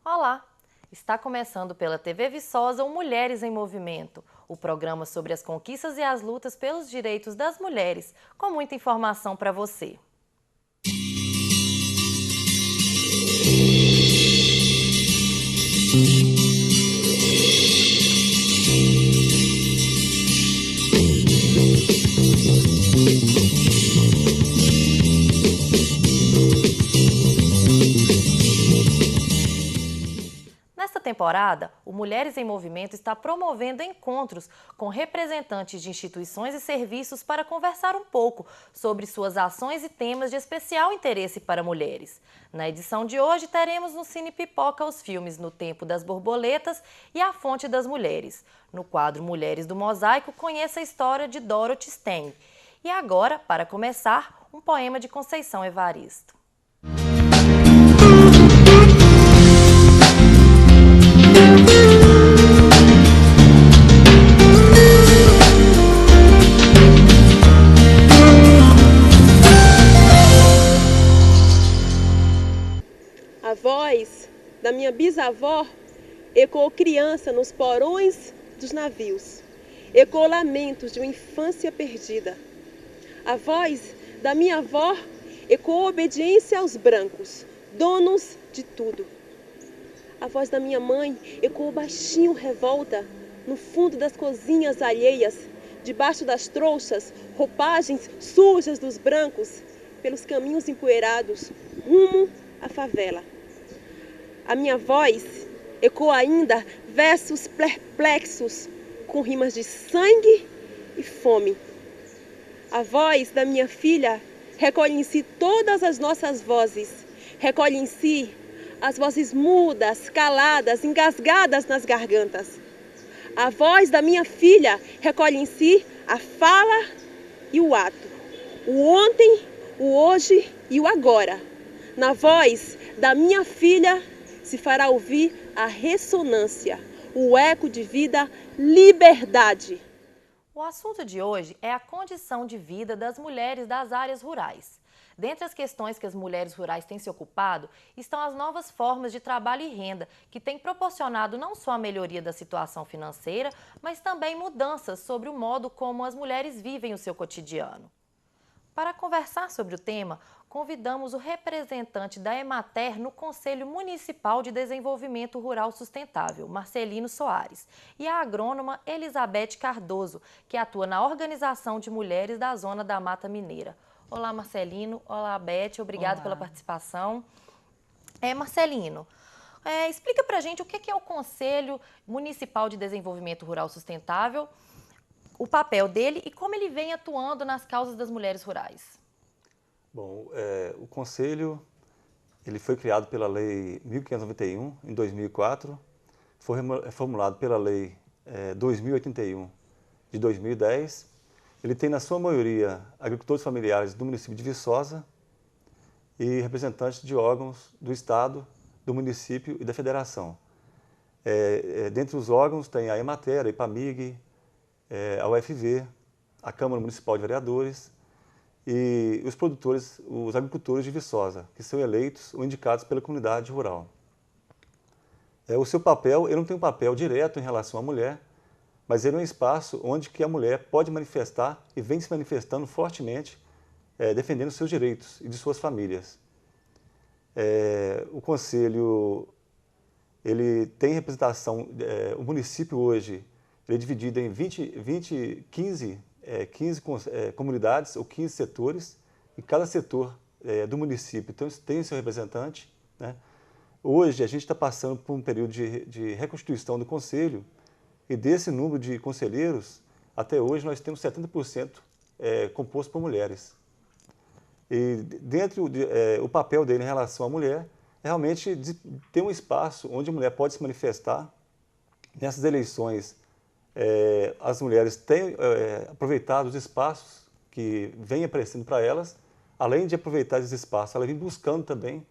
Olá! Está começando pela TV Viçosa o Mulheres em Movimento, o programa sobre as conquistas e as lutas pelos direitos das mulheres, com muita informação para você. Nesta temporada, o Mulheres em Movimento está promovendo encontros com representantes de instituições e serviços para conversar um pouco sobre suas ações e temas de especial interesse para mulheres. Na edição de hoje, teremos no Cine Pipoca os filmes No Tempo das Borboletas e A Fonte das Mulheres. No quadro Mulheres do Mosaico, conheça a história de Dorothy Stang. E agora, para começar, um poema de Conceição Evaristo. A voz da minha bisavó ecoou criança nos porões dos navios, ecoou lamentos de uma infância perdida. A voz da minha avó ecoou obediência aos brancos, donos de tudo. A voz da minha mãe ecoou baixinho revolta no fundo das cozinhas alheias, debaixo das trouxas, roupagens sujas dos brancos, pelos caminhos empoeirados, rumo à favela. A minha voz ecoa ainda versos perplexos com rimas de sangue e fome. A voz da minha filha recolhe em si todas as nossas vozes, recolhe em si as vozes mudas, caladas, engasgadas nas gargantas. A voz da minha filha recolhe em si a fala e o ato, o ontem, o hoje e o agora. Na voz da minha filha se fará ouvir a ressonância, o eco de vida, liberdade. O assunto de hoje é a condição de vida das mulheres das áreas rurais. Dentre as questões que as mulheres rurais têm se ocupado, estão as novas formas de trabalho e renda, que têm proporcionado não só a melhoria da situação financeira, mas também mudanças sobre o modo como as mulheres vivem o seu cotidiano. Para conversar sobre o tema, convidamos o representante da Emater no Conselho Municipal de Desenvolvimento Rural Sustentável, Marcelino Soares, e a agrônoma Elizabeth Cardoso, que atua na Organização de Mulheres da Zona da Mata Mineira. Olá, Marcelino. Olá, Beth. Obrigado pela participação. Marcelino, explica pra gente o que é o Conselho Municipal de Desenvolvimento Rural Sustentável, o papel dele e como ele vem atuando nas causas das mulheres rurais. Bom, o Conselho ele foi criado pela Lei 1591, em 2004, foi reformulado pela Lei 2081, de 2010. Ele tem, na sua maioria, agricultores familiares do município de Viçosa e representantes de órgãos do Estado, do município e da Federação. Dentre os órgãos tem a Emater, a IPAMIG, a UFV, a Câmara Municipal de Vereadores e os produtores, os agricultores de Viçosa, que são eleitos ou indicados pela comunidade rural. O seu papel, ele não tem um papel direto em relação à mulher, mas ele é um espaço onde que a mulher pode manifestar e vem se manifestando fortemente, defendendo seus direitos e de suas famílias. O Conselho ele tem representação, o município hoje ele é dividido em 15 comunidades ou 15 setores, e cada setor do município tem seu representante, né? Hoje a gente está passando por um período de reconstituição do Conselho, e desse número de conselheiros, até hoje nós temos 70% composto por mulheres. E dentro o papel dele em relação à mulher é realmente ter um espaço onde a mulher pode se manifestar. Nessas eleições, as mulheres têm aproveitado os espaços que vêm aparecendo para elas, além de aproveitar esses espaços, elas vêm buscando também,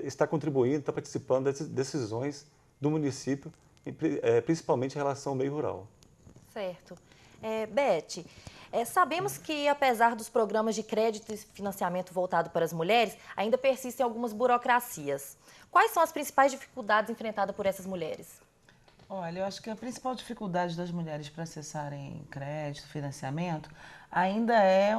estar contribuindo, estar participando das decisões do município, principalmente em relação ao meio rural. Certo. Beth, Sabemos que, apesar dos programas de crédito e financiamento voltado para as mulheres, ainda persistem algumas burocracias. Quais são as principais dificuldades enfrentadas por essas mulheres? Olha, eu acho que a principal dificuldade das mulheres para acessarem crédito, financiamento, ainda é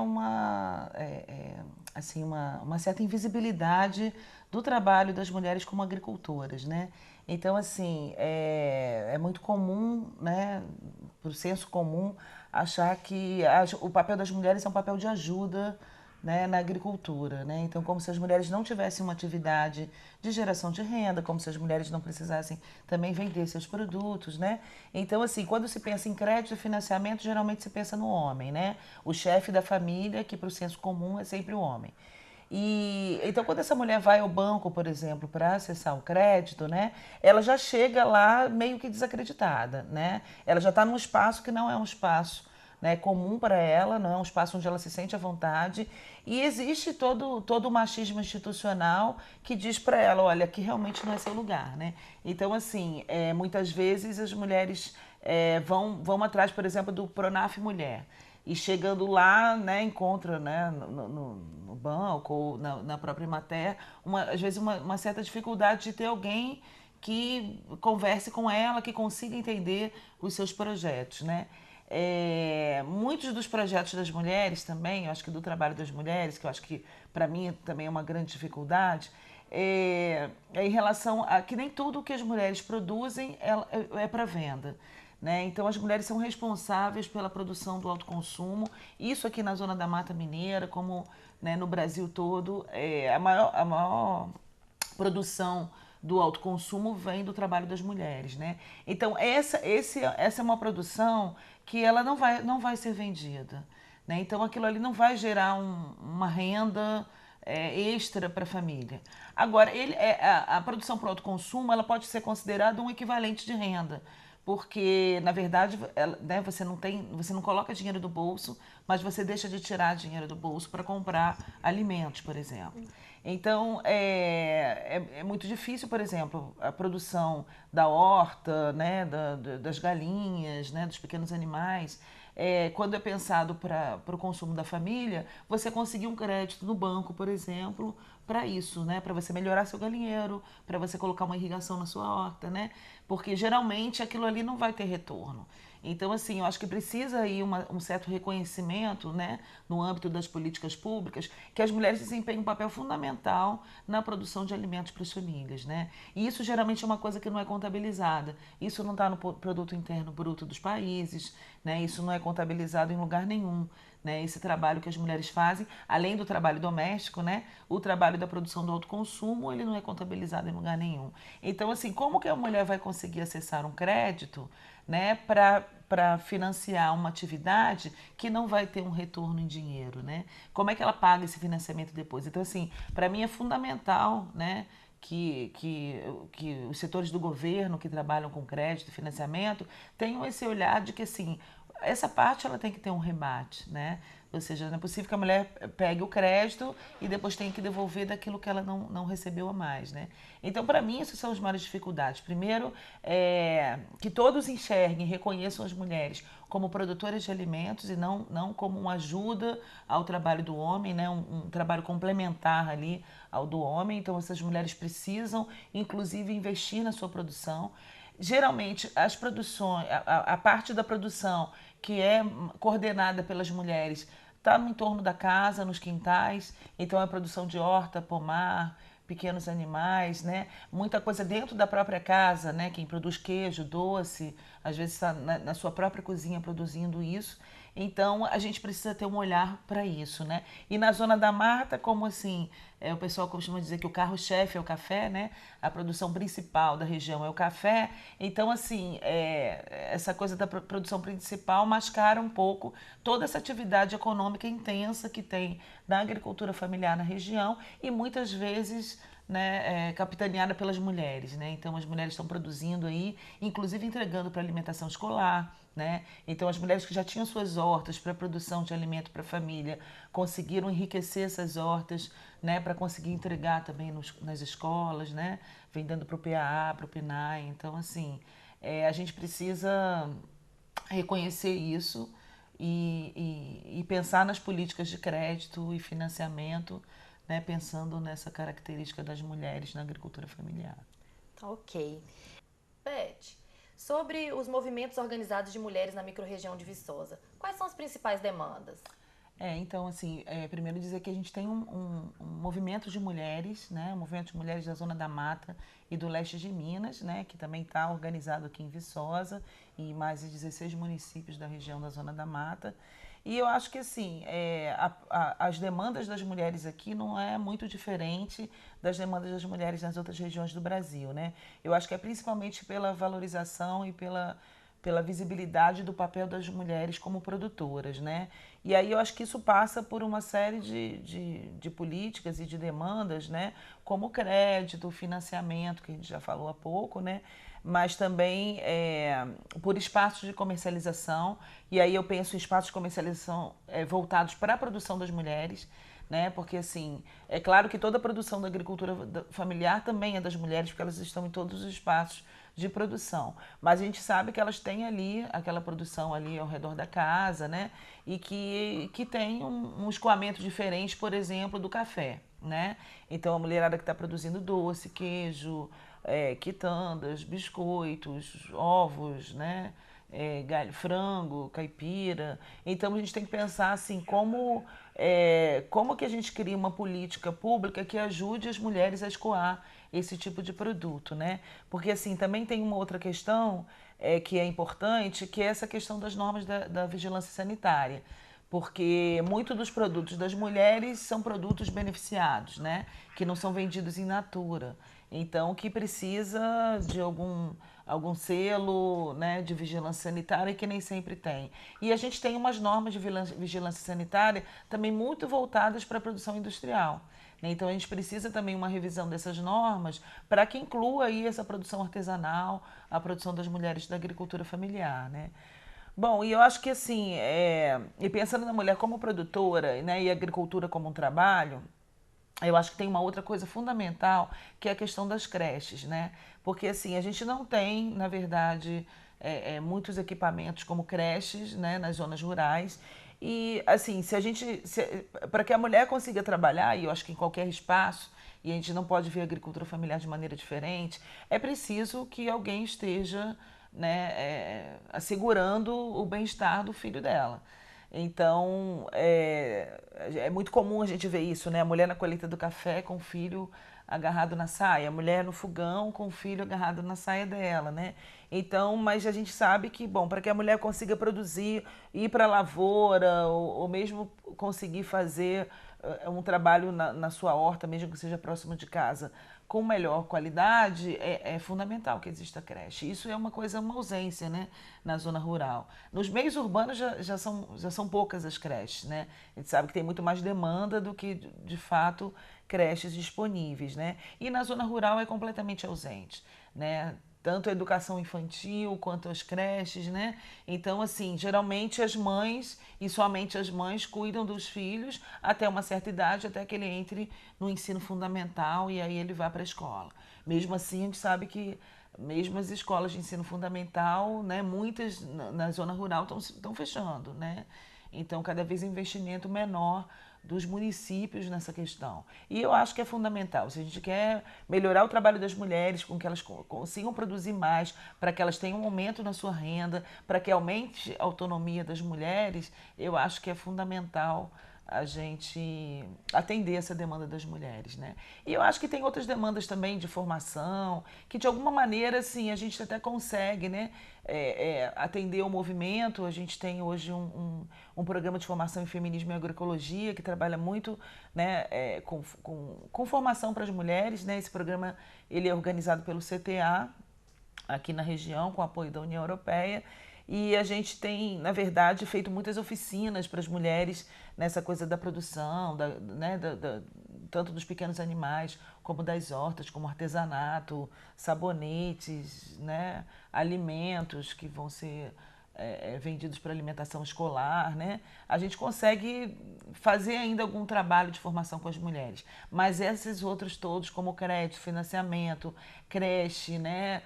assim, uma certa invisibilidade do trabalho das mulheres como agricultoras, né? Então, assim, é muito comum, né, para o senso comum, achar que o papel das mulheres é um papel de ajuda, né, na agricultura, né? Então, como se as mulheres não tivessem uma atividade de geração de renda, como se as mulheres não precisassem também vender seus produtos, né? Então, assim, quando se pensa em crédito e financiamento, geralmente se pensa no homem, né? O chefe da família, que para o senso comum é sempre o homem. E então, quando essa mulher vai ao banco, por exemplo, para acessar o crédito, né, ela já chega lá meio que desacreditada, né? Ela já está num espaço que não é um espaço, né, comum para ela, não é um espaço onde ela se sente à vontade. E existe todo o machismo institucional que diz para ela, olha, aqui realmente não é seu lugar, né? Então, assim, muitas vezes as mulheres vão atrás, por exemplo, do Pronaf Mulher. E chegando lá, né, encontra, né, no banco ou na própria Emater, às vezes uma certa dificuldade de ter alguém que converse com ela, que consiga entender os seus projetos, né? Muitos dos projetos das mulheres também, eu acho que do trabalho das mulheres, que eu acho que para mim também é uma grande dificuldade, em relação a que nem tudo que as mulheres produzem é para venda. Né? Então, as mulheres são responsáveis pela produção do autoconsumo. Isso aqui na Zona da Mata Mineira, como, né, no Brasil todo, a maior produção do autoconsumo vem do trabalho das mulheres. Né? Então, essa é uma produção que ela não vai ser vendida. Né? Então, aquilo ali não vai gerar uma renda extra para a família. Agora, a produção para o autoconsumo ela pode ser considerada um equivalente de renda, porque na verdade né, você não coloca dinheiro do bolso, mas você deixa de tirar dinheiro do bolso para comprar alimentos, por exemplo. Então é muito difícil, por exemplo, a produção da horta, né, das galinhas, né, dos pequenos animais. Quando é pensado para o consumo da família, você conseguir um crédito no banco, por exemplo, para isso, né? Para você melhorar seu galinheiro, para você colocar uma irrigação na sua horta, né? Porque geralmente aquilo ali não vai ter retorno. Então, assim, eu acho que precisa aí um certo reconhecimento, né, no âmbito das políticas públicas, que as mulheres desempenham um papel fundamental na produção de alimentos para as famílias, né? E isso geralmente é uma coisa que não é contabilizada. Isso não está no produto interno bruto dos países, né? Isso não é contabilizado em lugar nenhum. Né, esse trabalho que as mulheres fazem, além do trabalho doméstico, né, o trabalho da produção do autoconsumo, ele não é contabilizado em lugar nenhum. Então, assim, como que a mulher vai conseguir acessar um crédito, né, para financiar uma atividade que não vai ter um retorno em dinheiro, né? Como é que ela paga esse financiamento depois? Então, assim, para mim é fundamental, né, que os setores do governo que trabalham com crédito e financiamento tenham esse olhar de que, assim, essa parte ela tem que ter um rebate, né? Ou seja, não é possível que a mulher pegue o crédito e depois tenha que devolver daquilo que ela não recebeu a mais, né? Então, para mim, essas são as maiores dificuldades. Primeiro, que todos enxerguem e reconheçam as mulheres como produtoras de alimentos e não como uma ajuda ao trabalho do homem, né? Um trabalho complementar ali ao do homem. Então, essas mulheres precisam, inclusive, investir na sua produção. Geralmente, as produções, a parte da produção que é coordenada pelas mulheres está no entorno da casa, nos quintais. Então, é a produção de horta, pomar, pequenos animais, né? Muita coisa dentro da própria casa, né? Quem produz queijo, doce, às vezes está na sua própria cozinha produzindo isso. Então, a gente precisa ter um olhar para isso, né? E na Zona da Mata, como assim, o pessoal costuma dizer que o carro-chefe é o café, né? A produção principal da região é o café. Então, assim, essa coisa da produção principal mascara um pouco toda essa atividade econômica intensa que tem na agricultura familiar na região e muitas vezes, né, capitaneada pelas mulheres, né? Então as mulheres estão produzindo aí, inclusive entregando para alimentação escolar, né? Então as mulheres que já tinham suas hortas para produção de alimento para a família conseguiram enriquecer essas hortas, né, para conseguir entregar também nas escolas, né? Vendendo para o PAA, para o PNAE. Então, assim, a gente precisa reconhecer isso e pensar nas políticas de crédito e financiamento, né, pensando nessa característica das mulheres na agricultura familiar. Tá ok. Beth, sobre os movimentos organizados de mulheres na microrregião de Viçosa, quais são as principais demandas? Então, assim, primeiro dizer que a gente tem um movimento de mulheres, né, um movimento de mulheres da Zona da Mata e do leste de Minas, né, que também está organizado aqui em Viçosa e mais de 16 municípios da região da Zona da Mata. E eu acho que, assim, as demandas das mulheres aqui não é muito diferente das demandas das mulheres nas outras regiões do Brasil, né? Eu acho que é principalmente pela valorização e pela visibilidade do papel das mulheres como produtoras, né? E aí eu acho que isso passa por uma série de políticas e de demandas, né? Como crédito, financiamento, que a gente já falou há pouco, né? Mas também por espaços de comercialização, e aí eu penso em espaços de comercialização voltados para a produção das mulheres, né? Porque, assim, é claro que toda a produção da agricultura familiar também é das mulheres, porque elas estão em todos os espaços de produção. Mas a gente sabe que elas têm ali, aquela produção ali ao redor da casa, né? E que tem um escoamento diferente, por exemplo, do café, né? Então, a mulherada que está produzindo doce, queijo, quitandas, biscoitos, ovos, né? Frango, caipira. Então, a gente tem que pensar assim, como que a gente cria uma política pública que ajude as mulheres a escoar esse tipo de produto, né? Porque, assim, também tem uma outra questão que é importante, que é essa questão das normas da vigilância sanitária. Porque muitos dos produtos das mulheres são produtos beneficiados, né? Que não são vendidos in natura. Então, que precisa de algum selo, né, de vigilância sanitária que nem sempre tem. E a gente tem umas normas de vigilância sanitária também muito voltadas para a produção industrial, né? Então a gente precisa também uma revisão dessas normas para que inclua aí essa produção artesanal, a produção das mulheres da agricultura familiar, né? Bom, e eu acho que assim, e pensando na mulher como produtora, né, e a agricultura como um trabalho, eu acho que tem uma outra coisa fundamental, que é a questão das creches, né? Porque, assim, a gente não tem, na verdade, muitos equipamentos como creches, né, nas zonas rurais. E, assim, para que a mulher consiga trabalhar, e eu acho que em qualquer espaço, e a gente não pode ver a agricultura familiar de maneira diferente, é preciso que alguém esteja, né, assegurando o bem-estar do filho dela. Então, é muito comum a gente ver isso, né? A mulher na colheita do café com o filho agarrado na saia, a mulher no fogão com o filho agarrado na saia dela, né? Então, mas a gente sabe que, bom, para que a mulher consiga produzir, ir para a lavoura, ou mesmo conseguir fazer um trabalho na sua horta, mesmo que seja próximo de casa, com melhor qualidade, é fundamental que exista creche. Isso é uma coisa, uma ausência, né, na zona rural. Nos meios urbanos já são poucas as creches, né? A gente sabe que tem muito mais demanda do que, de fato, creches disponíveis, né? E na zona rural é completamente ausente, né? Tanto a educação infantil quanto as creches, né? Então, assim, geralmente as mães, e somente as mães, cuidam dos filhos até uma certa idade, até que ele entre no ensino fundamental e aí ele vá para a escola. Mesmo assim, a gente sabe que mesmo as escolas de ensino fundamental, né, muitas na zona rural estão fechando, né? Então, cada vez investimento menor dos municípios nessa questão. E eu acho que é fundamental. Se a gente quer melhorar o trabalho das mulheres, com que elas consigam produzir mais, para que elas tenham um aumento na sua renda, para que aumente a autonomia das mulheres, eu acho que é fundamental a gente atender essa demanda das mulheres, né? E eu acho que tem outras demandas também de formação, que de alguma maneira, assim, a gente até consegue, né, atender o movimento. A gente tem hoje um programa de formação em feminismo e agroecologia que trabalha muito, né, com formação para as mulheres, né? Esse programa ele é organizado pelo CTA, aqui na região, com apoio da União Europeia. E a gente tem, na verdade, feito muitas oficinas para as mulheres nessa coisa da produção, né, tanto dos pequenos animais, como das hortas, como artesanato, sabonetes, né, alimentos que vão ser vendidos para alimentação escolar, né? A gente consegue fazer ainda algum trabalho de formação com as mulheres. Mas esses outros todos, como crédito, financiamento, creche, né?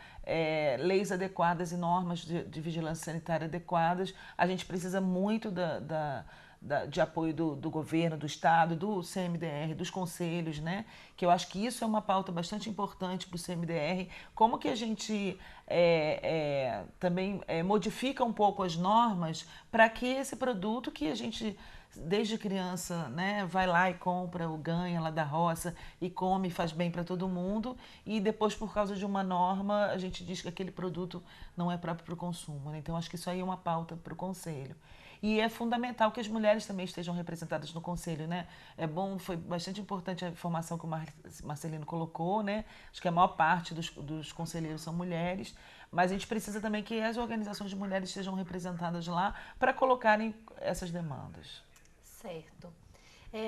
Leis adequadas e normas de vigilância sanitária adequadas, a gente precisa muito de apoio do governo, do Estado, do CMDR, dos conselhos, né? Que eu acho que isso é uma pauta bastante importante para o CMDR. Como que a gente também modifica um pouco as normas para que esse produto que a gente, desde criança, né, vai lá e compra ou ganha lá da roça e come, faz bem para todo mundo, e depois, por causa de uma norma, a gente diz que aquele produto não é próprio para o consumo, né? Então, acho que isso aí é uma pauta para o Conselho. E é fundamental que as mulheres também estejam representadas no Conselho, né? É bom, foi bastante importante a informação que o Marcelino colocou, né? Acho que a maior parte dos conselheiros são mulheres, mas a gente precisa também que as organizações de mulheres estejam representadas lá para colocarem essas demandas. Certo.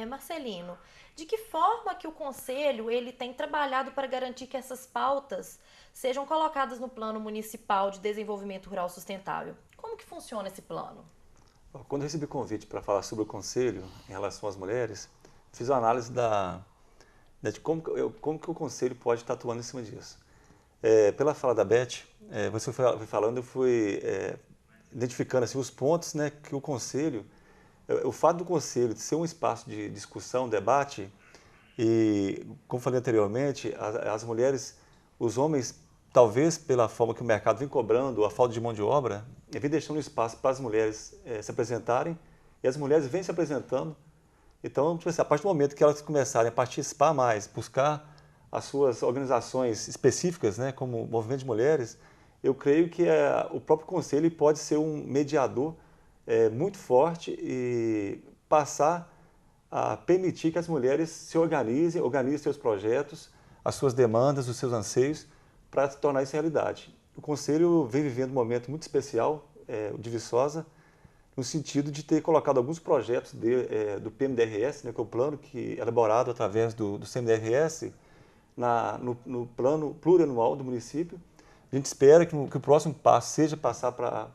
Marcelino, de que forma que o Conselho ele tem trabalhado para garantir que essas pautas sejam colocadas no Plano Municipal de Desenvolvimento Rural Sustentável? Como que funciona esse plano? Quando eu recebi o convite para falar sobre o Conselho em relação às mulheres, fiz uma análise de como que o Conselho pode estar atuando em cima disso. Pela fala da Beth, você foi falando, eu fui identificando assim, os pontos, né, que o Conselho, o fato do Conselho de ser um espaço de discussão, debate, e, como falei anteriormente, as mulheres, os homens, talvez pela forma que o mercado vem cobrando, a falta de mão de obra, vem deixando espaço para as mulheres se apresentarem, e as mulheres vêm se apresentando. Então, tipo assim, a partir do momento que elas começarem a participar mais, buscar as suas organizações específicas, né, como o Movimento de Mulheres, eu creio que o próprio Conselho pode ser um mediador muito forte e passar a permitir que as mulheres se organizem seus projetos, as suas demandas, os seus anseios, para tornar isso realidade. O Conselho vem vivendo um momento muito especial, de Viçosa, no sentido de ter colocado alguns projetos do PMDRS, né, que é o plano que é elaborado através do CMDRS, no plano plurianual do município. A gente espera que o próximo passo seja passar para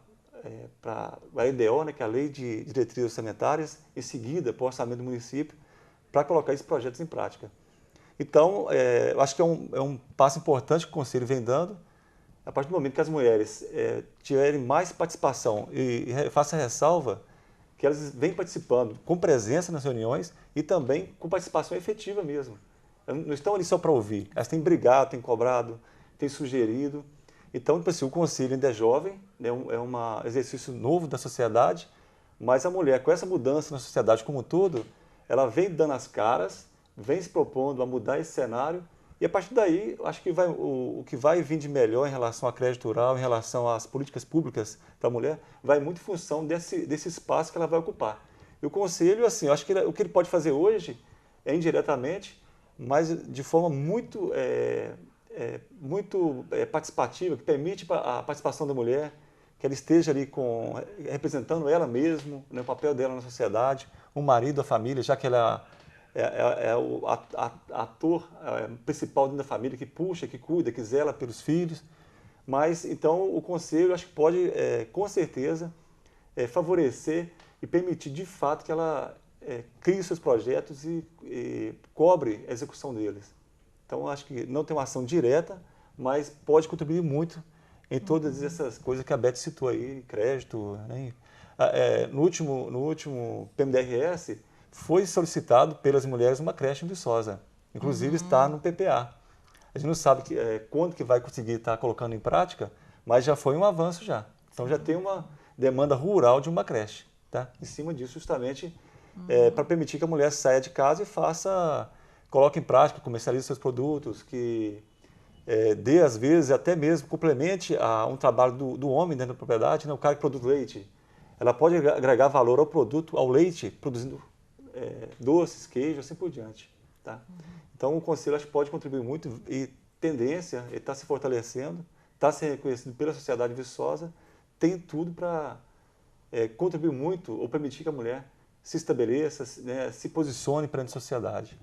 a EDO, né, que é a Lei de Diretrizes Orçamentárias, em seguida para o orçamento do município, para colocar esses projetos em prática. Então, eu acho que é um passo importante que o Conselho vem dando. A partir do momento que as mulheres tiverem mais participação, e faço a ressalva que elas vêm participando com presença nas reuniões e também com participação efetiva mesmo. Elas não estão ali só para ouvir, elas têm brigado, têm cobrado, têm sugerido. Então, tipo assim, o Conselho ainda é jovem, né, é um exercício novo da sociedade, mas a mulher, com essa mudança na sociedade como um todo, ela vem dando as caras, vem se propondo a mudar esse cenário, e a partir daí, acho que o que vai vir de melhor em relação à crédito rural, em relação às políticas públicas para a mulher, vai muito em função desse espaço que ela vai ocupar. E o Conselho, assim, eu acho que o que ele pode fazer hoje é indiretamente, mas de forma muito participativa, que permite a participação da mulher, que ela esteja ali representando ela mesma, né, o papel dela na sociedade, o marido, a família, já que ela é o ator principal dentro da família, que puxa, que cuida, que zela pelos filhos. Mas, então, o Conselho, acho que pode, com certeza, favorecer e permitir, de fato, que ela crie seus projetos e cobre a execução deles. Então, acho que não tem uma ação direta, mas pode contribuir muito em todas essas coisas que a Beth citou aí, crédito, né? No último PMDRS, foi solicitado pelas mulheres uma creche em Viçosa. Inclusive está no PPA. A gente não sabe quando que vai conseguir estar colocando em prática, mas já foi um avanço já. Então já tem uma demanda rural de uma creche, tá? Em cima disso, justamente, para permitir que a mulher saia de casa e coloque em prática, comercialize seus produtos, que dê, às vezes, até mesmo complemente a um trabalho do homem dentro da propriedade, né? O cara que produz leite. Ela pode agregar valor ao produto, ao leite, produzindo doces, queijo, assim por diante. Tá? Então, o Conselho acho que pode contribuir muito e tendência, ele está se fortalecendo, está sendo reconhecido pela sociedade viçosa, tem tudo para contribuir muito ou permitir que a mulher se estabeleça, né, se posicione perante a sociedade.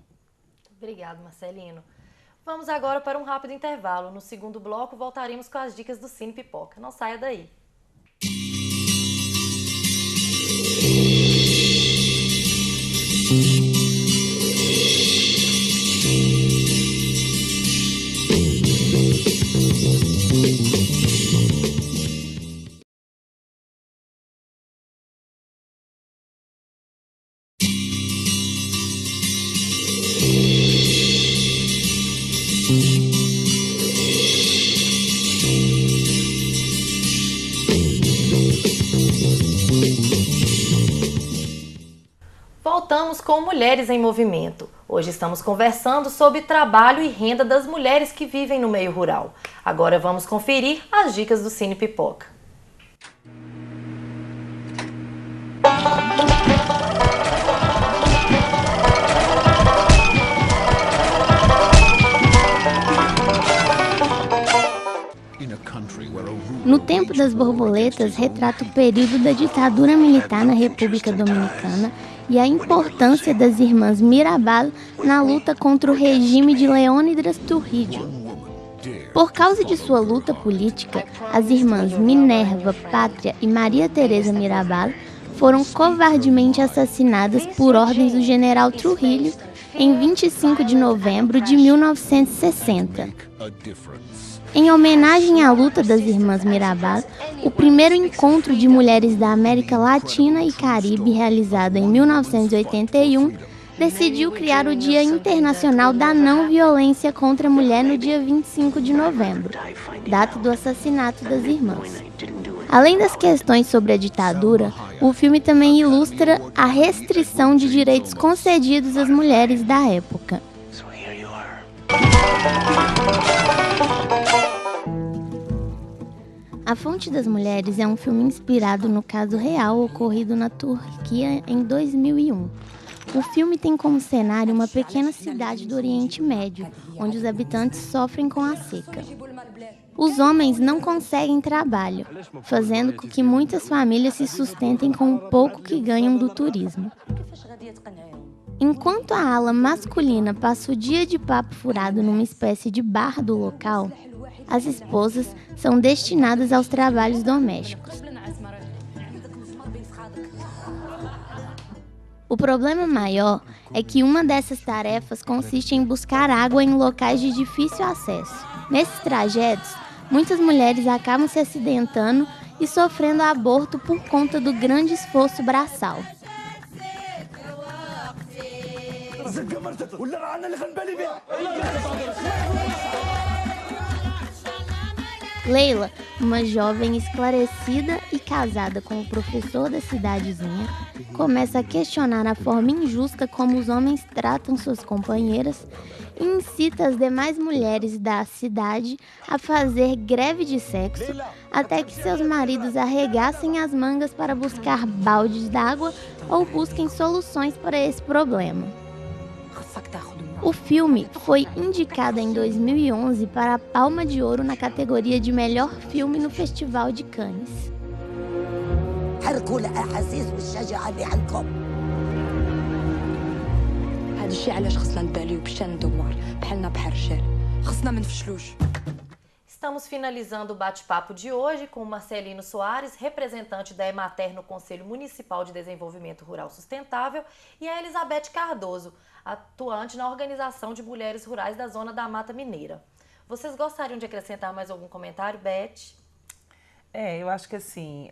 Obrigado, Marcelino. Vamos agora para um rápido intervalo. No segundo bloco, voltaremos com as dicas do Cine Pipoca. Não saia daí. Voltamos com Mulheres em Movimento. Hoje estamos conversando sobre trabalho e renda das mulheres que vivem no meio rural. Agora vamos conferir as dicas do Cine Pipoca. No Tempo das Borboletas, retrata o período da ditadura militar na República Dominicana e a importância das irmãs Mirabal na luta contra o regime de Leônidas Trujillo. Por causa de sua luta política, as irmãs Minerva, Pátria e Maria Teresa Mirabal foram covardemente assassinadas por ordens do general Trujillo em 25 de novembro de 1960. Em homenagem à luta das irmãs Mirabal, o primeiro encontro de mulheres da América Latina e Caribe, realizado em 1981, decidiu criar o Dia Internacional da Não Violência contra a Mulher no dia 25 de novembro, data do assassinato das irmãs. Além das questões sobre a ditadura, o filme também ilustra a restrição de direitos concedidos às mulheres da época. A Fonte das Mulheres é um filme inspirado no caso real ocorrido na Turquia em 2001. O filme tem como cenário uma pequena cidade do Oriente Médio, onde os habitantes sofrem com a seca. Os homens não conseguem trabalho, fazendo com que muitas famílias se sustentem com o pouco que ganham do turismo. Enquanto a ala masculina passa o dia de papo furado numa espécie de bar do local, as esposas são destinadas aos trabalhos domésticos. O problema maior é que uma dessas tarefas consiste em buscar água em locais de difícil acesso. Nesses trajetos, muitas mulheres acabam se acidentando e sofrendo aborto por conta do grande esforço braçal. Leila, uma jovem esclarecida e casada com o professor da cidadezinha, começa a questionar a forma injusta como os homens tratam suas companheiras e incita as demais mulheres da cidade a fazer greve de sexo até que seus maridos arregassem as mangas para buscar baldes d'água ou busquem soluções para esse problema. O filme foi indicado em 2011 para a Palma de Ouro na categoria de melhor filme no Festival de Cannes. Estamos finalizando o bate-papo de hoje com o Marcelino Soares, representante da Emater no Conselho Municipal de Desenvolvimento Rural Sustentável, e a Elizabeth Cardoso, atuante na Organização de Mulheres Rurais da Zona da Mata Mineira. Vocês gostariam de acrescentar mais algum comentário, Beth? Eu acho que assim,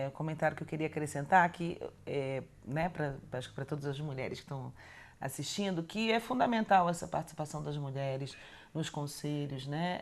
o comentário que eu queria acrescentar aqui, acho que para todas as mulheres que estão assistindo, que é fundamental essa participação das mulheres nos conselhos, né?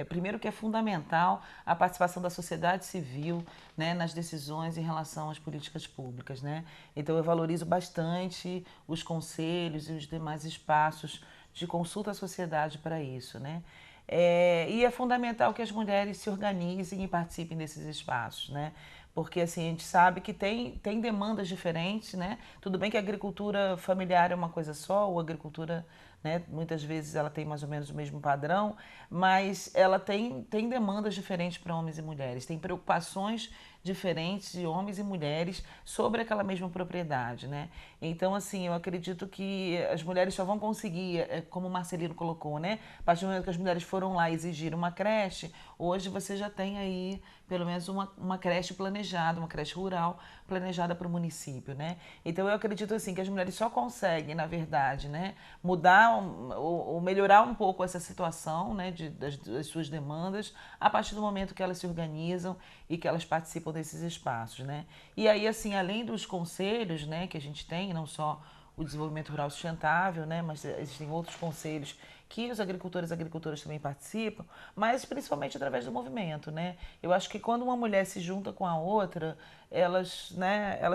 Primeiro que é fundamental a participação da sociedade civil, né, nas decisões em relação às políticas públicas, né? Então eu valorizo bastante os conselhos e os demais espaços de consulta à sociedade para isso, né? E é fundamental que as mulheres se organizem e participem desses espaços, né? Porque assim, a gente sabe que tem demandas diferentes, né? Tudo bem que a agricultura familiar é uma coisa só, ou a agricultura, né, muitas vezes ela tem mais ou menos o mesmo padrão, mas ela tem demandas diferentes para homens e mulheres, tem preocupações diferentes de homens e mulheres sobre aquela mesma propriedade, né? Então, assim, eu acredito que as mulheres só vão conseguir, como o Marcelino colocou, né? A partir do momento que as mulheres foram lá exigir uma creche, hoje você já tem aí pelo menos uma creche planejada, uma creche rural planejada para o município, né? Então eu acredito assim que as mulheres só conseguem, na verdade, né, mudar ou melhorar um pouco essa situação, né, das suas demandas a partir do momento que elas se organizam e que elas participam desses espaços, né? E aí, assim, além dos conselhos, né, que a gente tem, não só o desenvolvimento rural sustentável, né, mas existem outros conselhos que os agricultores e agricultoras também participam, mas principalmente através do movimento, né? Eu acho que quando uma mulher se junta com a outra, elas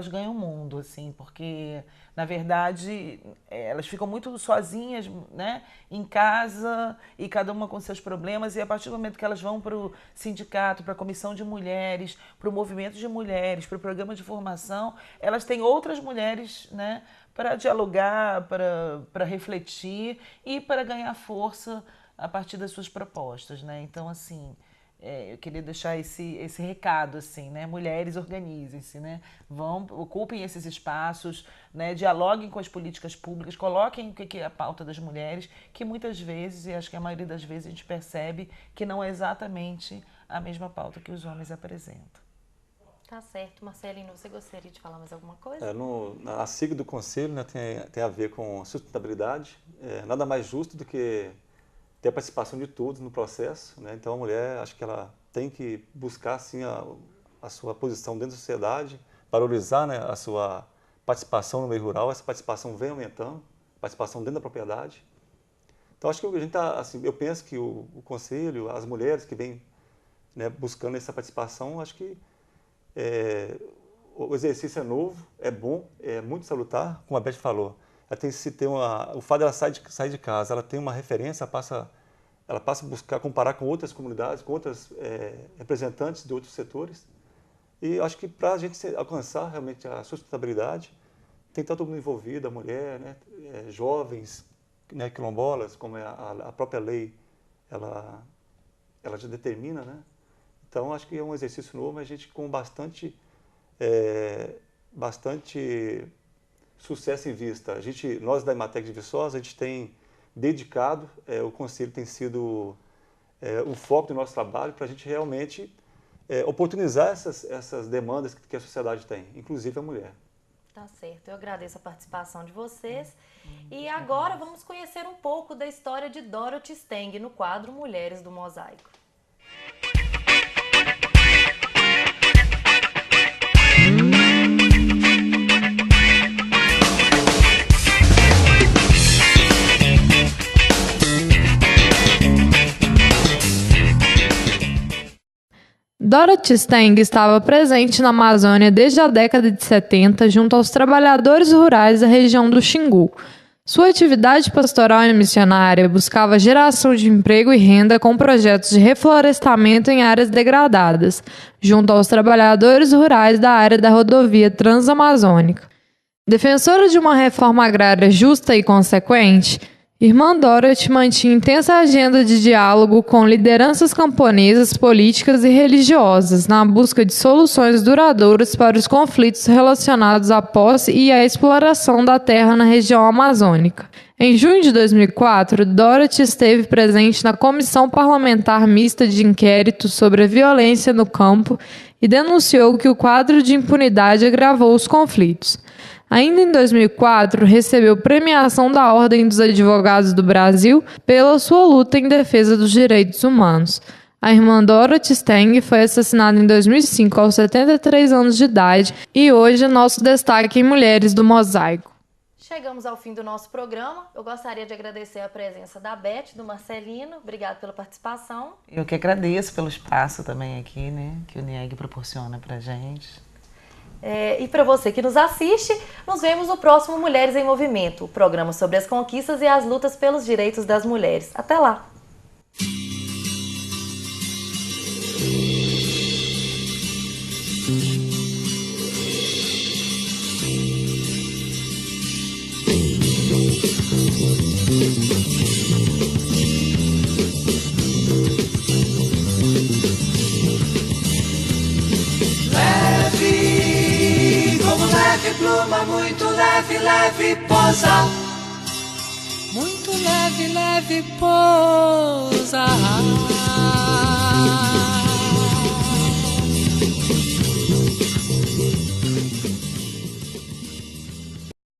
ganham o mundo, assim, porque, na verdade, elas ficam muito sozinhas, né, em casa, e cada uma com seus problemas, e a partir do momento que elas vão para o sindicato, para a comissão de mulheres, para o movimento de mulheres, para o programa de formação, elas têm outras mulheres, né, para dialogar, para refletir e para ganhar força a partir das suas propostas, né? Então, assim, eu queria deixar esse recado, assim, né? Mulheres, organizem-se, né? Ocupem esses espaços, né? Dialoguem com as políticas públicas, coloquem o que é a pauta das mulheres, que muitas vezes, e acho que a maioria das vezes, a gente percebe que não é exatamente a mesma pauta que os homens apresentam. Tá certo. Marcelino, você gostaria de falar mais alguma coisa? A sigla do Conselho, né, tem a ver com sustentabilidade. Nada mais justo do que ter a participação de todos no processo, né? Então a mulher, acho que ela tem que buscar assim, a sua posição dentro da sociedade, valorizar, né, a sua participação no meio rural. Essa participação vem aumentando, participação dentro da propriedade. Então acho que a gente tá, assim, eu penso que o Conselho, as mulheres que vêm, né, buscando essa participação, acho que o exercício é novo, é bom, é muito salutar, como a Beth falou. Ela tem que se ter o fato dela sair de casa, ela tem uma referência, ela passa a buscar comparar com outras comunidades, com outras representantes de outros setores. E acho que para a gente alcançar realmente a sustentabilidade, tem que estar todo mundo envolvido, a mulher, né, jovens, né, quilombolas, como a própria lei, ela já determina, né? Então, acho que é um exercício novo, mas a gente com bastante sucesso em vista. Nós da Imatec de Viçosa, a gente tem dedicado, o Conselho tem sido o foco do nosso trabalho para a gente realmente oportunizar essas demandas que a sociedade tem, inclusive a mulher. Tá certo, eu agradeço a participação de vocês. E agora vamos conhecer um pouco da história de Dorothy Steng no quadro Mulheres do Mosaico. Dorothy Steng estava presente na Amazônia desde a década de 70 junto aos trabalhadores rurais da região do Xingu. Sua atividade pastoral e missionária buscava geração de emprego e renda com projetos de reflorestamento em áreas degradadas, junto aos trabalhadores rurais da área da rodovia Transamazônica. Defensora de uma reforma agrária justa e consequente, Irmã Dorothy mantinha intensa agenda de diálogo com lideranças camponesas, políticas e religiosas na busca de soluções duradouras para os conflitos relacionados à posse e à exploração da terra na região amazônica. Em junho de 2004, Dorothy esteve presente na Comissão Parlamentar Mista de Inquérito sobre a Violência no Campo e denunciou que o quadro de impunidade agravou os conflitos. Ainda em 2004, recebeu premiação da Ordem dos Advogados do Brasil pela sua luta em defesa dos direitos humanos. A irmã Dorothy Steng foi assassinada em 2005 aos 73 anos de idade e hoje é nosso destaque em Mulheres do Mosaico. Chegamos ao fim do nosso programa. Eu gostaria de agradecer a presença da Beth, do Marcelino. Obrigada pela participação. Eu que agradeço pelo espaço também aqui, né, que o NIEG proporciona pra gente. E para você que nos assiste, nos vemos no próximo Mulheres em Movimento, o programa sobre as conquistas e as lutas pelos direitos das mulheres. Até lá! Leve pluma, muito leve, leve pousa. Muito leve, leve pousa.